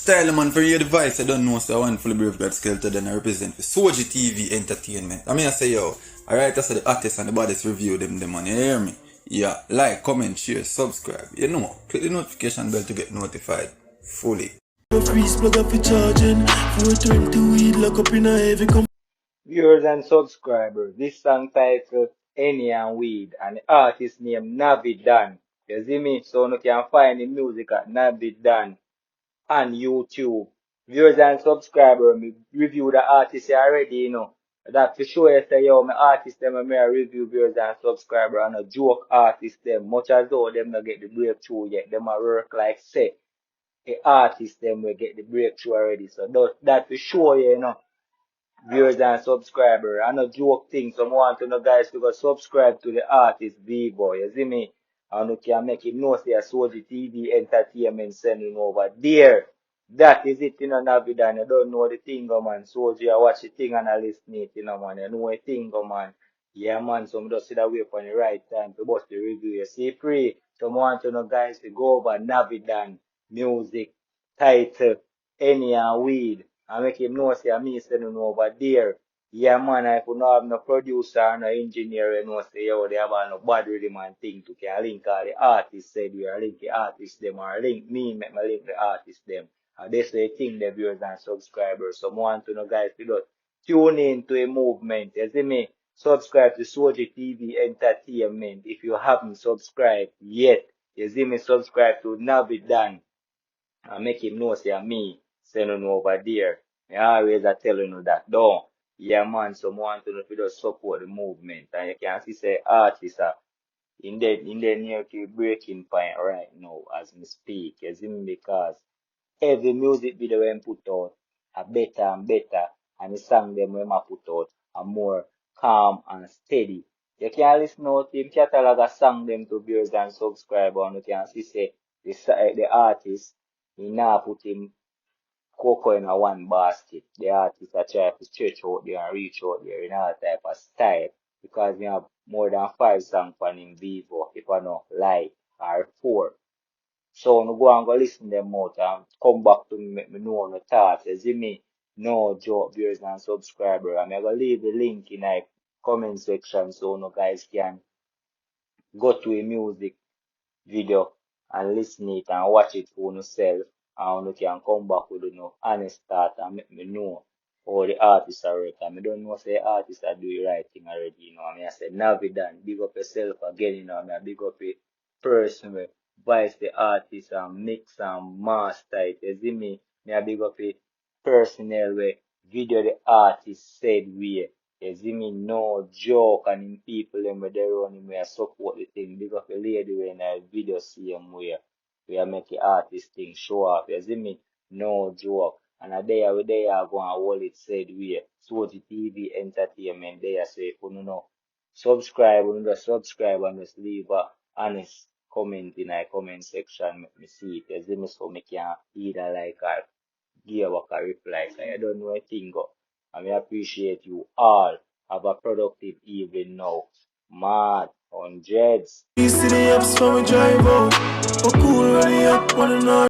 Style man for your device, I don't know, so I want fully brave God skeleton then I represent for Soji TV Entertainment. I mean I say yo, alright, that's the artists and the baddest review them on, you hear me? Yeah, like, comment, share, subscribe. You know, click the notification bell to get notified fully. Viewers and subscribers, this song titled Henny and Weed and the artist named Navvie Dan. You see me? So you can find the music at Navvie Dan on YouTube. Viewers and subscribers, me review the artist already, you know. That for sure you say, yo, my artist them and me a review viewers and subscribers and a joke artist them. Much as though them not get the breakthrough yet, them a work like say. The artist them will get the breakthrough already. So that for sure, you know. Viewers and subscribers. I know joke thing. Some want to know guys to go subscribe to the artist Vivo. You see me? And you can make him know say Soji TV Entertainment sending over there. That is it, you know, Navidan. You don't know the thing, man. Soji, I watch the thing and I listen it, you know, man. You know the thing, man. Yeah, man. Some just sit away for the right time to bust the review. You see, free. Some want to know guys to go over Navidan music title Henny and Weed. I make him know say me sending over there. Yeah man, if you not have no producer and no engineer, you know say yo they have no bad rhythm and thing to can link all the artists said we are link the artists them or link me make me link the artists them. And that's the thing the viewers and subscribers. So want to know guys to just tune in to a movement. You see me? Subscribe to Soji TV Entertainment if you haven't subscribed yet. You see me? Subscribe to Navvie Dan and make him know say me sending over there. I always a telling you that don't. Yeah man, so want to know if you just support the movement and you can see say artists are in the near to breaking point right now as we speak. You see me because every music video when put out are better and better and the song them when I put out are more calm and steady. You can listen out him catalog a song them to viewers and subscribers and you can see say the artist he now put him cocoa in a one basket. The artist are try to stretch out there and reach out there in all type of style because we have more than 5 songs on him Vivo if I know lie or 4. So no go and go listen them out and come back to me make me know on the thoughts. You see me? No joke viewers and subscribers. I'm gonna leave the link in the comment section so you guys can go to a music video and listen it and watch it for yourself and you can come back with honest thought and make me know how the artists are right. And I don't know say artists are doing the right thing already, you know. I mean I said Navidan, big up yourself again, you know, I mean, big up a person who vice the artist and mix and master it. You see me? I big up a personnel where video the artist said we. You see me? No joke and in people them where they run him where support the thing. Big up a lady when I video see him where make the artist thing show off. You see me? No joke. And a day we they are going to hold it said we. Soji TV Entertainment there. So if you know subscribe, you just subscribe and just leave a honest comment in the comment section. Make me see it. You see me? So me can either like or give back a reply. So I don't know a thing go. And we appreciate you all. Have a productive evening now. Mad hundreds.